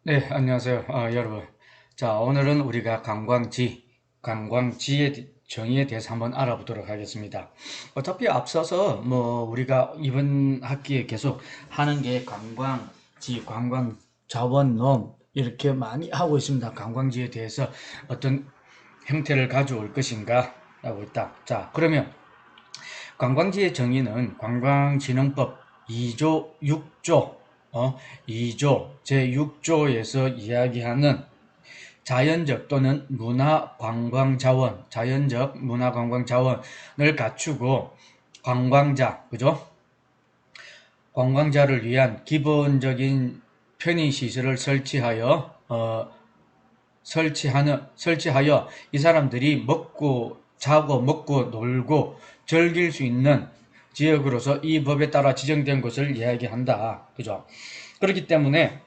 네, 안녕하세요. 여러분. 자, 오늘은 우리가 관광지의 정의에 대해서 한번 알아보도록 하겠습니다. 어차피 앞서서 우리가 이번 학기에 계속 하는 게 관광지, 관광자원론 이렇게 많이 하고 있습니다. 관광지에 대해서 어떤 형태를 가져올 것인가 라고 있다. 자, 그러면 관광지의 정의는 관광진흥법 2조 6조 2조 제6조에서 이야기하는 자연적 문화관광자원을 갖추고 그죠? 관광자를 위한 기본적인 편의시설을 설치하여 이 사람들이 먹고 놀고 즐길 수 있는 지역으로서 이 법에 따라 지정된 것을 이야기한다. 그죠? 그렇기 때문에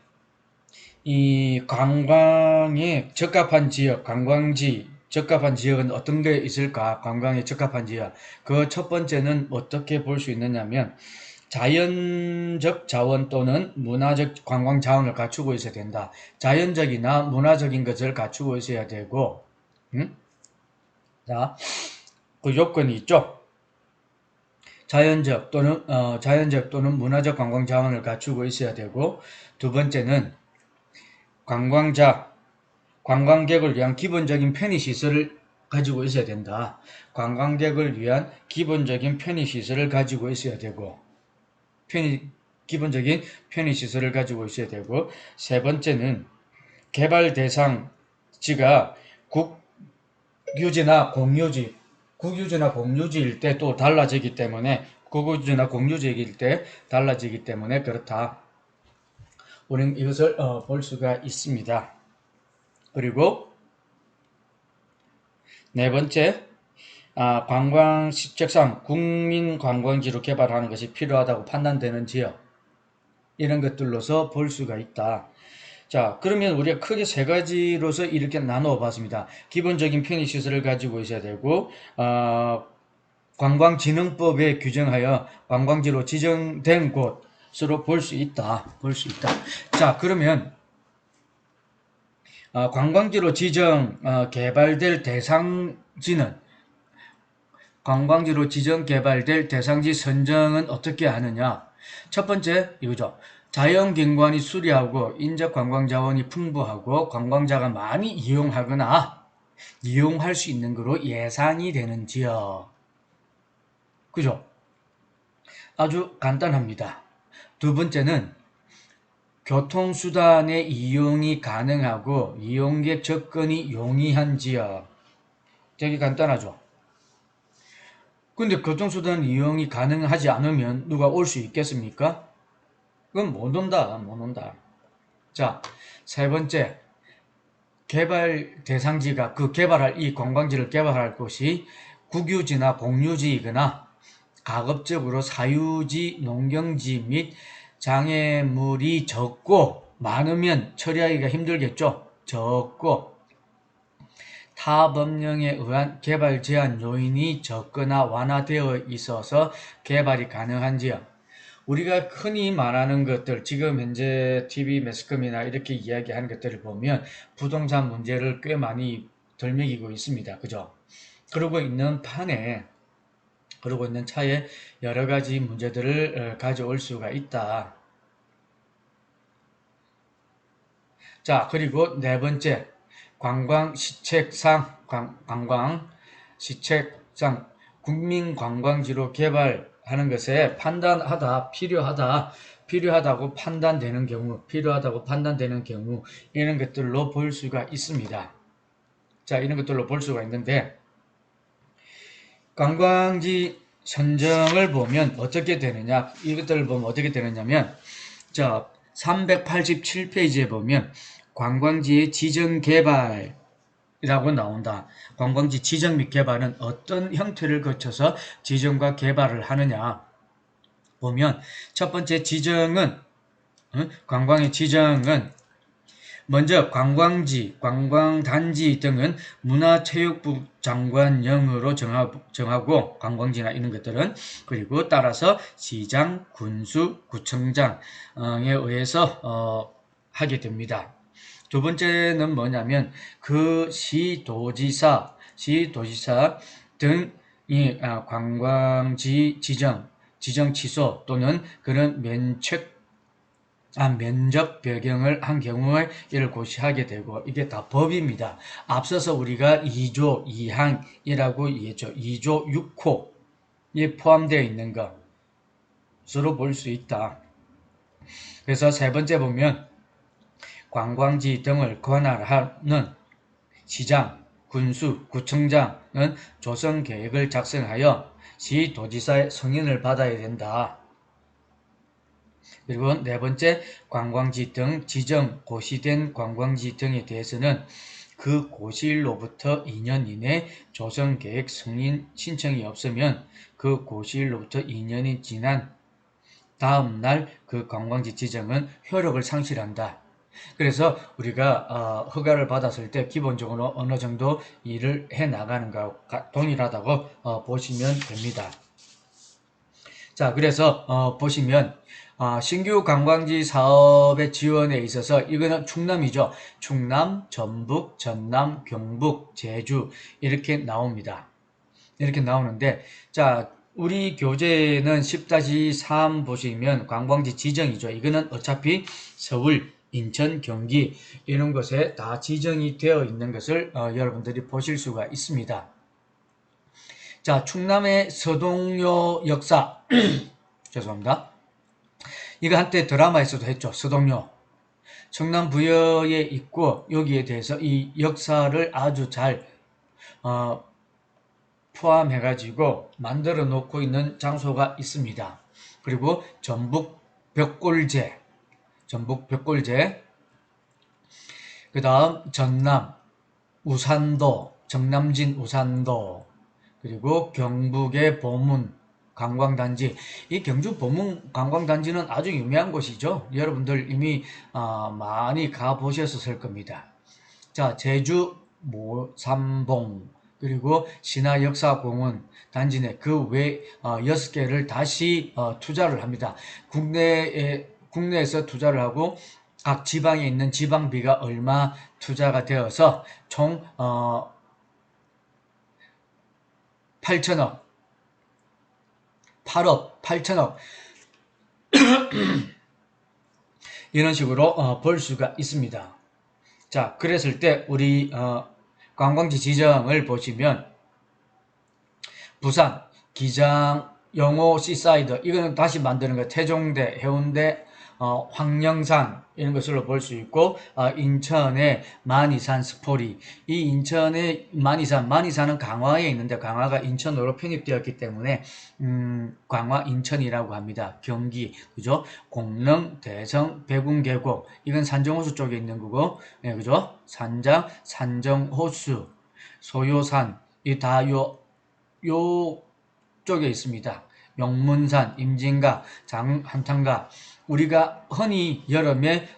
이 관광에 적합한 지역, 관광지 적합한 지역은 어떤 게 있을까? 관광에 적합한 지역. 그 첫 번째는 어떻게 볼 수 있느냐면 자연적 자원 또는 문화적 관광 자원을 갖추고 있어야 된다. 자연적이나 문화적인 것을 갖추고 있어야 되고, 자, 그 요건이 있죠. 자연적 또는 문화적 관광 자원을 갖추고 있어야 되고, 두 번째는 관광자, 관광객을 위한 기본적인 편의시설을 가지고 있어야 된다. 관광객을 위한 기본적인 편의시설을 가지고 있어야 되고, 기본적인 편의시설을 가지고 있어야 되고, 세 번째는 개발 대상지가 국유지나 공유지, 국유지나 공유지일 때 또 달라지기 때문에, 국유지나 공유지일 때 달라지기 때문에 그렇다. 우리는 이것을 볼 수가 있습니다. 그리고 네 번째, 관광 시책상 국민 관광지로 개발하는 것이 필요하다고 판단되는 지역, 이런 것들로서 볼 수가 있다. 자, 그러면 우리가 크게 세 가지로서 이렇게 나누어 봤습니다. 기본적인 편의시설을 가지고 있어야 되고, 관광진흥법에 규정하여 관광지로 지정된 곳으로 볼 수 있다. 자, 그러면 관광지로 개발될 대상지는 관광지로 지정 개발될 대상지 선정은 어떻게 하느냐? 첫 번째 이거죠. 자연景관이 수려하고 인적 관광 자원이 풍부하고 관광자가 많이 이용하거나 이용할 수 있는 거로 예상이 되는 지역. 그죠? 아주 간단합니다. 두 번째는 교통수단의 이용이 가능하고 이용객 접근이 용이한 지역. 되게 간단하죠? 근데 교통수단 이용이 가능하지 않으면 누가 올 수 있겠습니까? 그건 못 온다. 자, 세 번째, 이 관광지를 개발할 곳이 국유지나 공유지이거나 가급적으로 사유지, 농경지 및 장애물이 적고 많으면 처리하기가 힘들겠죠. 적고 타법령에 의한 개발 제한 요인이 적거나 완화되어 있어서 개발이 가능한 지역. 우리가 흔히 말하는 것들, 지금 현재 TV 매스컴이나 이렇게 이야기하는 것들을 보면 부동산 문제를 꽤 많이 덜먹이고 있습니다. 그죠? 그러고 있는 차에 여러 가지 문제들을 가져올 수가 있다. 자, 그리고 네 번째, 관광 시책상 국민 관광지로 개발하는 것에 필요하다고 판단되는 경우, 이런 것들로 볼 수가 있습니다. 자, 이런 것들로 볼 수가 있는데, 관광지 선정을 보면 어떻게 되느냐, 이것들을 보면 어떻게 되느냐면, 자, 387페이지에 보면 관광지의 지정 개발이라고 나온다. 관광지 지정 및 개발은 어떤 형태를 거쳐서 지정과 개발을 하느냐 보면, 첫 번째 관광의 지정은 먼저 관광지, 관광단지 등은 문화체육부 장관령으로 정하고 관광지나 이런 것들은, 그리고 따라서 시장, 군수, 구청장에 의해서 하게 됩니다. 두 번째는 뭐냐면 그 시도지사 등이 관광지 지정 취소 또는 그런 면접 변경을 한 경우에 이를 고시하게 되고, 이게 다 법입니다. 앞서서 우리가 2조 2항이라고 얘기했죠. 2조 6호에 포함되어 있는 것으로 볼 수 있다. 그래서 세 번째 보면 관광지 등을 관할하는 시장, 군수, 구청장은 조성 계획을 작성하여 시도지사의 승인을 받아야 된다. 그리고 네 번째, 관광지 등 지정 고시된 관광지 등에 대해서는 그 고시일로부터 2년 이내 조성 계획 승인 신청이 없으면 그 고시일로부터 2년이 지난 다음 날 그 관광지 지정은 효력을 상실한다. 그래서 우리가 허가를 받았을 때 기본적으로 어느 정도 일을 해 나가는 것과 동일하다고 보시면 됩니다. 자, 그래서 보시면 신규 관광지 사업의 지원에 있어서 이거는 충남이죠. 충남, 전북, 전남, 경북, 제주 이렇게 나옵니다. 이렇게 나오는데, 자, 우리 교재는 10-3 보시면 관광지 지정이죠. 이거는 어차피 서울, 인천, 경기 이런 곳에 다 지정이 되어 있는 것을 여러분들이 보실 수가 있습니다. 자, 충남의 서동요 역사 죄송합니다. 이거 한때 드라마에서도 했죠. 서동요. 충남 부여에 있고 여기에 대해서 이 역사를 아주 잘 포함해가지고 만들어 놓고 있는 장소가 있습니다. 그리고 전북 벽골제, 그 다음 전남 우산도, 정남진 우산도, 그리고 경북의 보문 관광단지. 이 경주 보문 관광단지는 아주 유명한 곳이죠. 여러분들 이미 많이 가보셨을 겁니다. 자, 제주 모삼봉, 그리고 신화역사공원 단지 내 그 외 6개를 다시 투자를 합니다. 국내에서 투자를 하고 각 지방에 있는 지방비가 얼마 투자가 되어서 총 8천억 8억 8천억 이런 식으로 볼 수가 있습니다. 자, 그랬을 때 우리 관광지 지정을 보시면 부산, 기장, 영호, 시사이드 이거는 다시 만드는 거, 태종대, 해운대, 황령산 이런 것으로 볼 수 있고, 인천의 만이산 스포리, 이 인천의 만이산은 강화에 있는데 강화가 인천으로 편입되었기 때문에 강화 인천이라고 합니다. 경기, 그죠? 공릉, 대성, 백운계곡 이건 산정호수 쪽에 있는 거고, 네, 그죠? 산장, 산정호수, 소요산 이 다 요 쪽에 있습니다. 용문산, 임진각, 한탄각. 우리가 흔히 여름에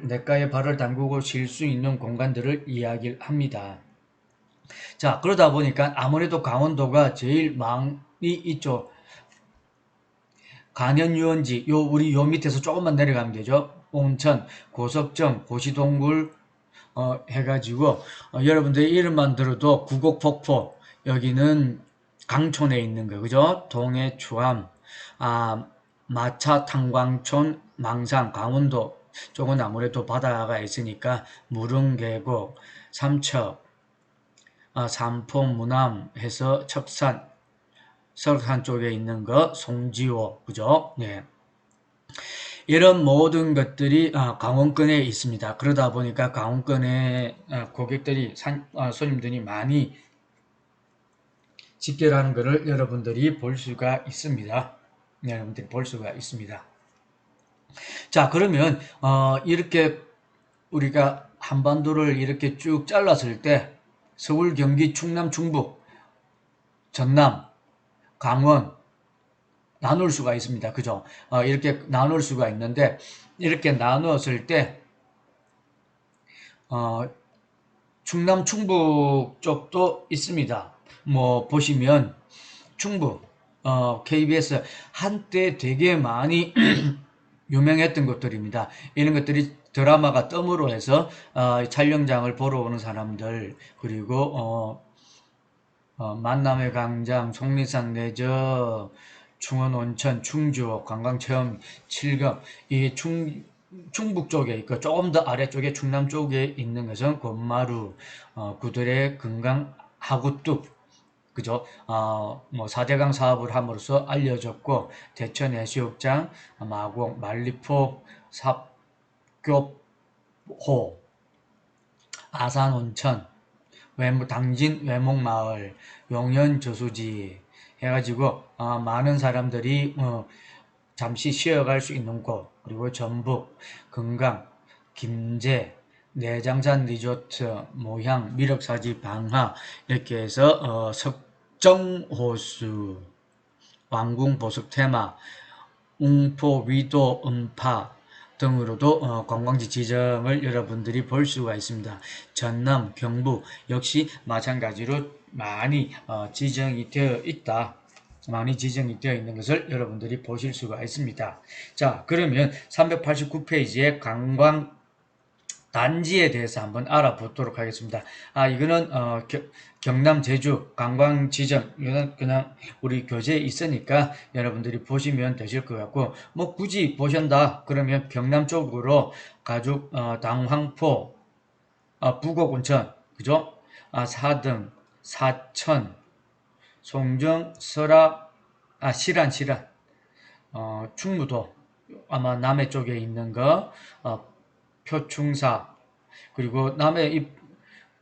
냇가에 발을 담그고 쉴 수 있는 공간들을 이야기를 합니다. 자, 그러다 보니까 아무래도 강원도가 제일 많이 있죠. 간현유원지, 우리 요 밑에서 조금만 내려가면 되죠. 온천, 고석정, 고시동굴 해가지고 여러분들 이름만 들어도 구곡폭포, 여기는 강촌에 있는 거, 그죠? 동해 추암, 마차 탄광촌, 망상, 강원도 쪽은 아무래도 바다가 있으니까 무릉계곡, 삼척, 삼포, 무남 해서 척산, 설산 쪽에 있는 거, 송지호, 그죠? 네. 이런 모든 것들이 강원권에 있습니다. 그러다 보니까 강원권에 고객들이 손님들이 많이 집결하는 것을 여러분들이 볼 수가 있습니다. 여러분들이 볼 수가 있습니다. 자, 그러면 이렇게 우리가 한반도를 이렇게 쭉 잘랐을 때 서울, 경기, 충남, 충북, 전남, 강원 나눌 수가 있습니다. 그죠? 이렇게 나눌 수가 있는데 이렇게 나누었을 때 충남, 충북 쪽도 있습니다. 뭐 보시면 충북 KBS 한때 되게 많이 유명했던 것들입니다. 이런 것들이 드라마가 뜸으로 해서 촬영장을 보러 오는 사람들, 그리고 만남의 광장, 속리산 레저, 충원 온천, 충주 관광체험 7급, 이 충북 쪽에 있고 조금 더 아래쪽에 충남 쪽에 있는 것은 권마루, 구들의 금강 하구뚝, 그죠? 뭐 4대강 사업을 함으로써 알려졌고, 대천 해수욕장, 마곡, 만리포, 삽교호, 아산 온천, 당진 외목마을, 용현 저수지 해가지고 많은 사람들이 잠시 쉬어갈 수 있는 곳, 그리고 전북, 금강, 김제, 내장산 리조트, 모향, 미륵사지, 방하 이렇게 해서 석정호수, 왕궁 보석 테마, 웅포, 위도, 음파 등으로도 관광지 지정을 여러분들이 볼 수가 있습니다. 전남, 경북 역시 마찬가지로 많이 지정이 되어 있다. 많이 지정이 되어 있는 것을 여러분들이 보실 수가 있습니다. 자, 그러면 389페이지의 관광 단지에 대해서 한번 알아보도록 하겠습니다. 이거는 경남 제주 관광 지정, 이거는 그냥 우리 교재에 있으니까 여러분들이 보시면 되실 것 같고, 뭐 굳이 보신다 그러면 경남 쪽으로 가죽 당황포, 부곡온천, 그죠? 사등, 사천, 송정, 설악, 실안, 충무도, 아마 남해 쪽에 있는 거, 표충사, 그리고 남해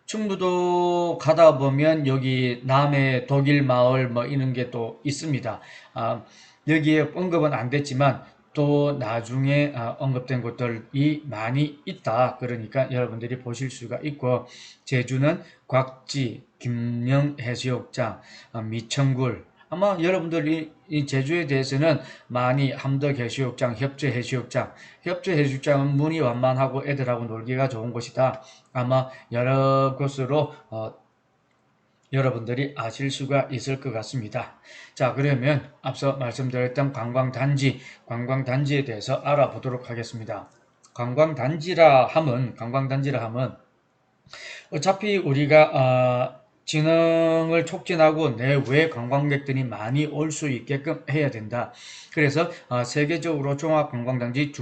충무도 가다 보면 여기 남해 독일 마을 뭐 이런 게 또 있습니다. 여기에 언급은 안 됐지만 또 나중에 언급된 곳들이 많이 있다. 그러니까 여러분들이 보실 수가 있고, 제주는 곽지, 김영 해수욕장, 미천굴, 아마 여러분들이 이 제주에 대해서는 많이 함덕 해수욕장, 협재 해수욕장, 협재 해수욕장은 문이 완만하고 애들하고 놀기가 좋은 곳이다. 아마 여러 곳으로 여러분들이 아실 수가 있을 것 같습니다. 자, 그러면 앞서 말씀드렸던 관광단지에 대해서 알아보도록 하겠습니다. 관광단지라 하면 어차피 우리가 진흥을 촉진하고 내외 관광객들이 많이 올 수 있게끔 해야 된다. 그래서 세계적으로 종합관광단지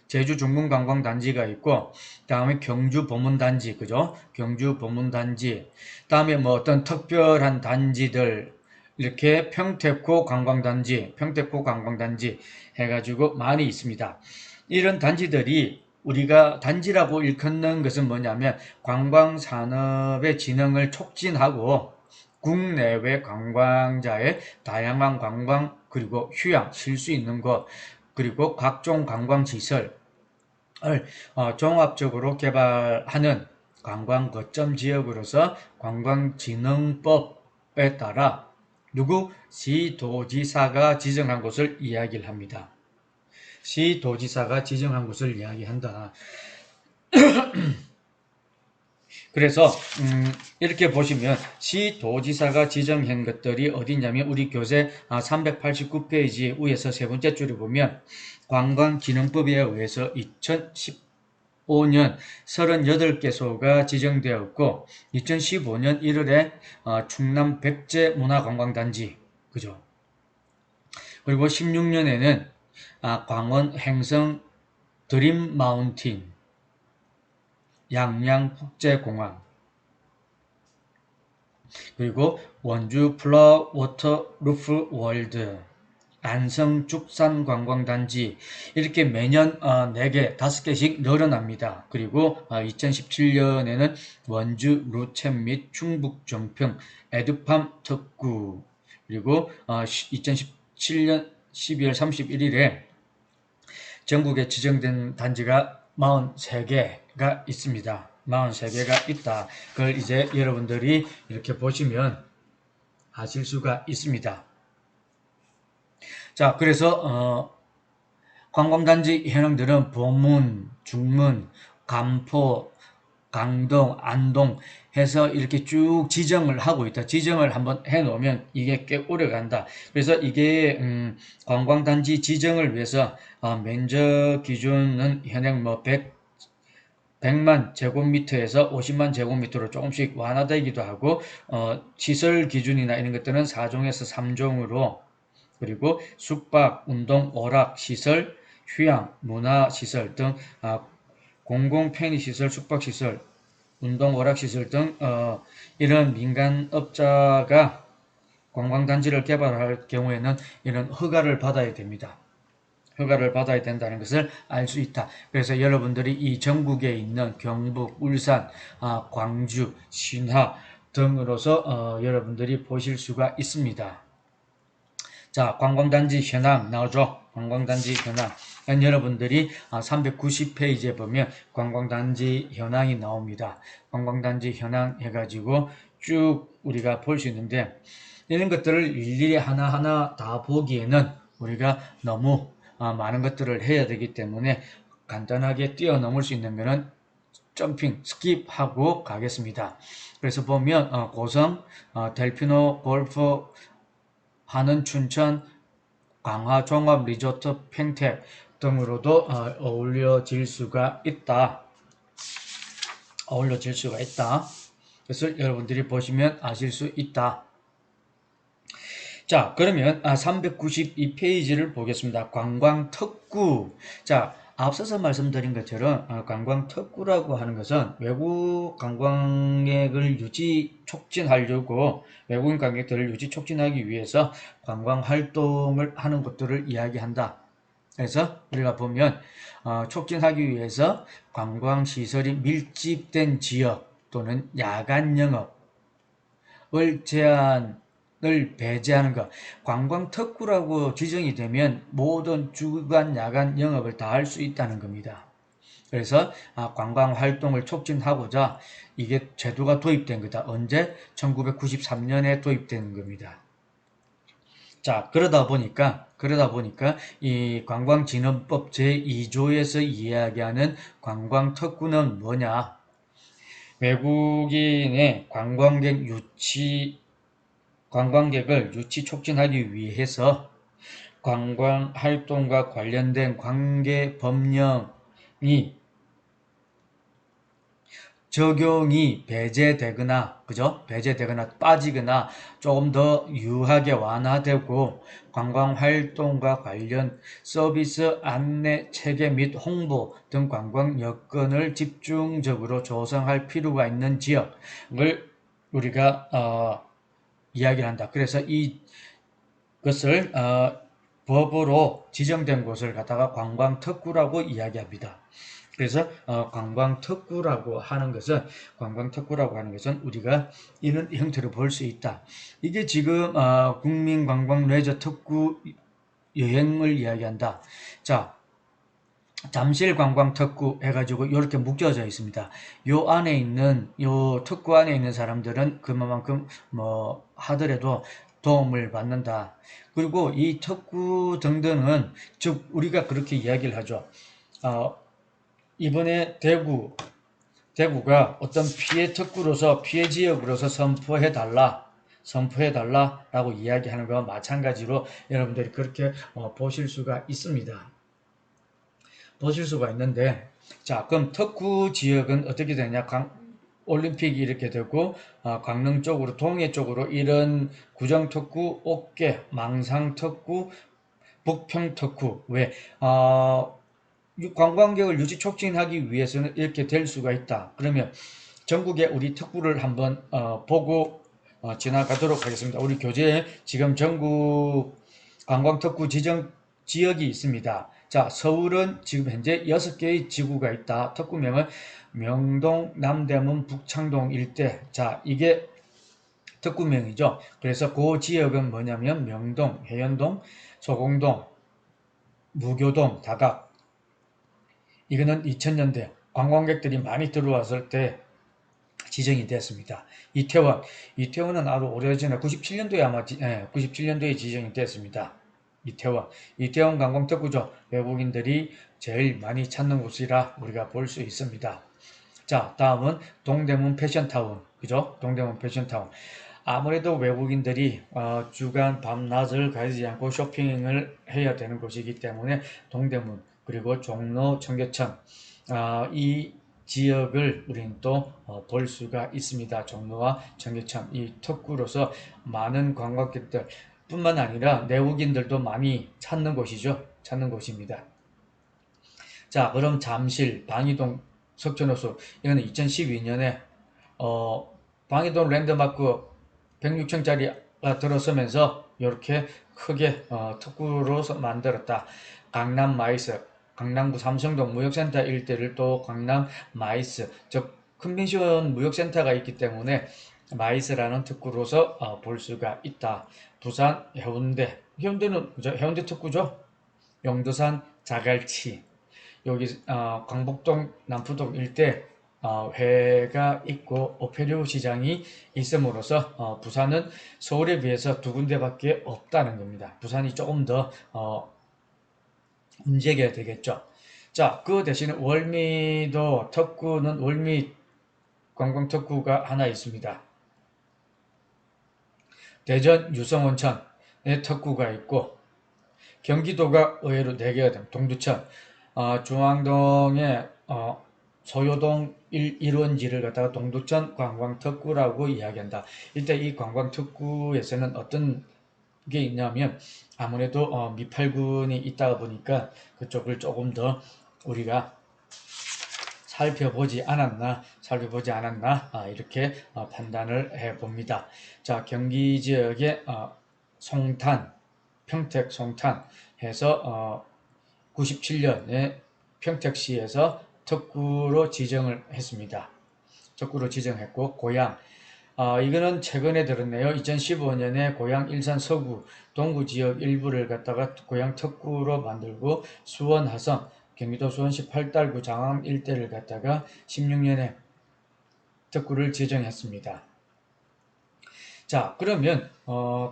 제주 중문관광단지가 있고, 다음에 경주 보문단지, 그죠? 경주 보문단지, 다음에 뭐 어떤 특별한 단지들, 이렇게 평택호 관광단지 해가지고 많이 있습니다. 이런 단지들이 우리가 단지라고 일컫는 것은 뭐냐면 관광산업의 진흥을 촉진하고 국내외 관광자의 다양한 관광, 그리고 휴양, 쉴 수 있는 곳, 그리고 각종 관광시설을 종합적으로 개발하는 관광 거점 지역으로서 관광진흥법에 따라 시도지사가 지정한 곳을 이야기를 합니다. 시도지사가 지정한 곳을 이야기한다. 그래서 이렇게 보시면 시도지사가 지정한 것들이 어디냐면 우리 교재 389페이지 위에서 세 번째 줄을 보면 관광진흥법에 의해서 2015년 38개소가 지정되었고, 2015년 1월에 충남 백제 문화관광단지, 그죠? 그리고 16년에는 광원 행성 드림 마운틴, 양양 국제공항, 그리고 원주 플라워터 루프 월드, 안성 죽산 관광단지, 이렇게 매년 4개, 5개씩 늘어납니다. 그리고 2017년에는 원주 루첸 및 충북 정평 에듀팜 특구, 그리고 2017년 12월 31일에 전국에 지정된 단지가 43개가 있습니다. 43개가 있다. 그걸 이제 여러분들이 이렇게 보시면 아실 수가 있습니다. 자, 그래서 관광단지 현황들은 보문, 중문, 간포, 강동, 안동 해서 이렇게 쭉 지정을 하고 있다. 지정을 한번 해놓으면 이게 꽤 오래 간다. 그래서 이게 관광단지 지정을 위해서 면적 기준은 현행 뭐 100만 제곱미터에서 50만 제곱미터로 조금씩 완화되기도 하고 시설 기준이나 이런 것들은 4종에서 3종으로 그리고 숙박, 운동, 오락, 시설, 휴양, 문화시설 등 공공 편의시설, 숙박시설, 운동, 오락시설 등 이런 민간업자가 관광단지를 개발할 경우에는 이런 허가를 받아야 됩니다. 허가를 받아야 된다는 것을 알 수 있다. 그래서 여러분들이 이 전국에 있는 경북, 울산, 광주, 신화 등으로서 여러분들이 보실 수가 있습니다. 자, 관광단지 현황 나오죠? 관광단지 현황. 여러분들이 390페이지에 보면 관광단지 현황이 나옵니다. 관광단지 현황 해가지고 쭉 우리가 볼 수 있는데 이런 것들을 일일이 하나하나 다 보기에는 우리가 너무 많은 것들을 해야 되기 때문에 간단하게 뛰어넘을 수 있는 것은 점핑, 스킵하고 가겠습니다. 그래서 보면 고성, 델피노 골프 하는 춘천, 강화 종합 리조트 평택 등으로도 어울려질 수가 있다. 어울려질 수가 있다. 그것을 여러분들이 보시면 아실 수 있다. 자, 그러면 392페이지를 보겠습니다. 관광특구. 자, 앞서서 말씀드린 것처럼 관광특구라고 하는 것은 외국 관광객을 유지 촉진하려고 외국인 관객들을 유지 촉진하기 위해서 관광 활동을 하는 것들을 이야기한다. 그래서 우리가 보면 촉진하기 위해서 관광시설이 밀집된 지역 또는 야간 영업을 제한을 배제하는 것. 관광 특구라고 지정이 되면 모든 주간 야간 영업을 다 할 수 있다는 겁니다. 그래서 관광 활동을 촉진하고자 이게 제도가 도입된 거다. 언제? 1993년에 도입된 겁니다. 자, 그러다 보니까 이 관광진흥법 제2조에서 이야기하는 관광 특구는 뭐냐? 외국인의 관광객을 유치 촉진하기 위해서 관광 활동과 관련된 관계 법령이 적용이 배제되거나, 그죠? 배제되거나 빠지거나 조금 더 유하게 완화되고 관광 활동과 관련 서비스 안내 체계 및 홍보 등 관광 여건을 집중적으로 조성할 필요가 있는 지역을 우리가 이야기를 한다. 그래서 이것을 법으로 지정된 곳을 갖다가 관광특구라고 이야기합니다. 그래서 관광특구라고 하는 것은 우리가 이런 형태로 볼 수 있다. 이게 지금 국민관광레저특구 여행을 이야기한다. 자, 잠실관광특구 해가지고 이렇게 묶여져 있습니다. 요 특구 안에 있는 사람들은 그만큼 뭐 하더라도 도움을 받는다. 그리고 이 특구 등등은 즉 우리가 그렇게 이야기를 하죠. 이번에 대구가 어떤 피해 특구로서 피해 지역으로서 선포해달라라고 이야기하는 것과 마찬가지로 여러분들이 그렇게 보실 수가 있습니다. 보실 수가 있는데, 자, 그럼 특구 지역은 어떻게 되냐? 올림픽이 이렇게 되고, 강릉 쪽으로, 동해 쪽으로 이런 구정특구, 옥계, 망상특구, 북평특구, 왜, 관광객을 유치 촉진하기 위해서는 이렇게 될 수가 있다. 그러면 전국에 우리 특구를 한번 보고 지나가도록 하겠습니다. 우리 교재에 지금 전국 관광특구 지정 지역이 있습니다. 자, 서울은 지금 현재 6개의 지구가 있다. 특구명은 명동, 남대문, 북창동 일대. 자, 이게 특구명이죠. 그래서 그 지역은 뭐냐면 명동, 해연동, 소공동, 무교동, 다각. 이거는 2000년대 관광객들이 많이 들어왔을 때 지정이 됐습니다. 이태원은 아주 오래전에 97년도에 아마 97년도에 지정이 됐습니다. 이태원 관광특구죠. 외국인들이 제일 많이 찾는 곳이라 우리가 볼 수 있습니다. 자, 다음은 동대문 패션타운, 그죠? 동대문 패션타운. 아무래도 외국인들이 주간 밤낮을 가리지 않고 쇼핑을 해야 되는 곳이기 때문에 동대문 그리고 종로, 청계천 이 지역을 우리는 또 볼 수가 있습니다. 종로와 청계천 이 특구로서 많은 관광객들 뿐만 아니라 내국인들도 많이 찾는 곳이죠. 찾는 곳입니다. 자, 그럼 잠실, 방이동, 석촌호수 이거는 2012년에 방이동 랜드마크 106층짜리가 들어서면서 이렇게 크게 특구로 만들었다. 강남 마이스, 강남구 삼성동 무역센터 일대를 또 강남 마이스, 즉 컨벤션 무역센터가 있기 때문에 마이스라는 특구로서 볼 수가 있다. 부산 해운대, 해운대는 해운대 특구죠. 용두산 자갈치, 여기 광복동 남포동 일대 회가 있고 오페류 시장이 있음으로써 부산은 서울에 비해서 두 군데밖에 없다는 겁니다. 부산이 조금 더 문제가 되겠죠. 자, 그 대신에 월미도 특구는 월미 관광 특구가 하나 있습니다. 대전 유성온천에 특구가 있고 경기도가 의외로 4개가 됩니다. 동두천, 중앙동에 소요동 1원지를 갖다가 동두천 관광특구라고 이야기한다. 일단 이 관광특구에서는 어떤 게 있냐면 아무래도 미팔군이 있다 보니까 그쪽을 조금 더 우리가 살펴보지 않았나 이렇게 판단을 해봅니다. 자, 경기 지역의 송탄, 평택 송탄 해서 97년에 평택시에서 특구로 지정을 했습니다. 특구로 지정했고 고양 이거는 최근에 들었네요. 2015년에 고양 일산 서구 동구 지역 일부를 갖다가 고양 특구로 만들고 수원 화성 경기도 수원시 팔달구 장암 일대를 갖다가 16년에 특구를 지정했습니다. 자, 그러면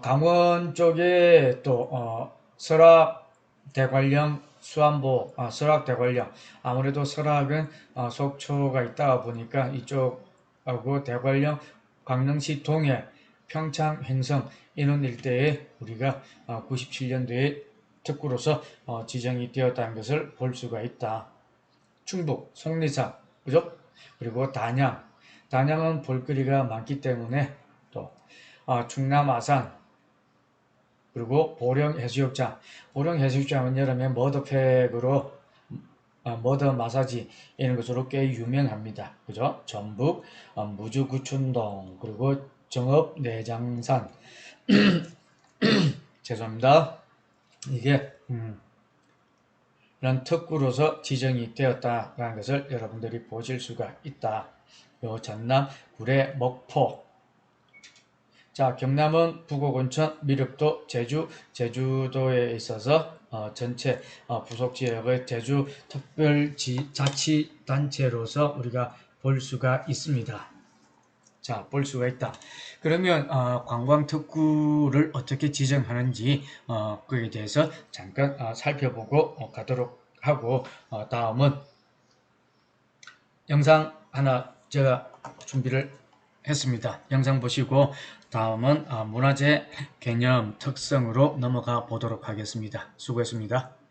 강원 쪽에 또 설악 대관령 수안보 설악 대관령 아무래도 설악은 속초가 있다 보니까 이쪽하고 대관령 강릉시 동해 평창 횡성 인원 일대에 우리가 97년도에 특구로서 지정이 되었다는 것을 볼 수가 있다. 충북 속리산 그죠? 그리고 단양은 볼거리가 많기 때문에 또 충남 아산 그리고 보령 해수욕장은 여름에 머더팩으로 머더 마사지 이런 것으로 꽤 유명합니다. 그죠? 전북 무주구춘동 그리고 정읍 내장산 죄송합니다. 이게 이런 특구로서 지정이 되었다라는 것을 여러분들이 보실 수가 있다. 요 전남 구례 목포 자, 경남은 부곡 온천 미륵도 제주도에 있어서 전체 부속 지역의 제주 특별자치단체로서 우리가 볼 수가 있습니다. 자, 볼 수가 있다. 그러면 관광특구를 어떻게 지정하는지 그에 대해서 잠깐 살펴보고 가도록 하고 다음은 영상 하나 제가 준비를 했습니다. 영상 보시고 다음은 문화재 개념 특성으로 넘어가 보도록 하겠습니다. 수고했습니다.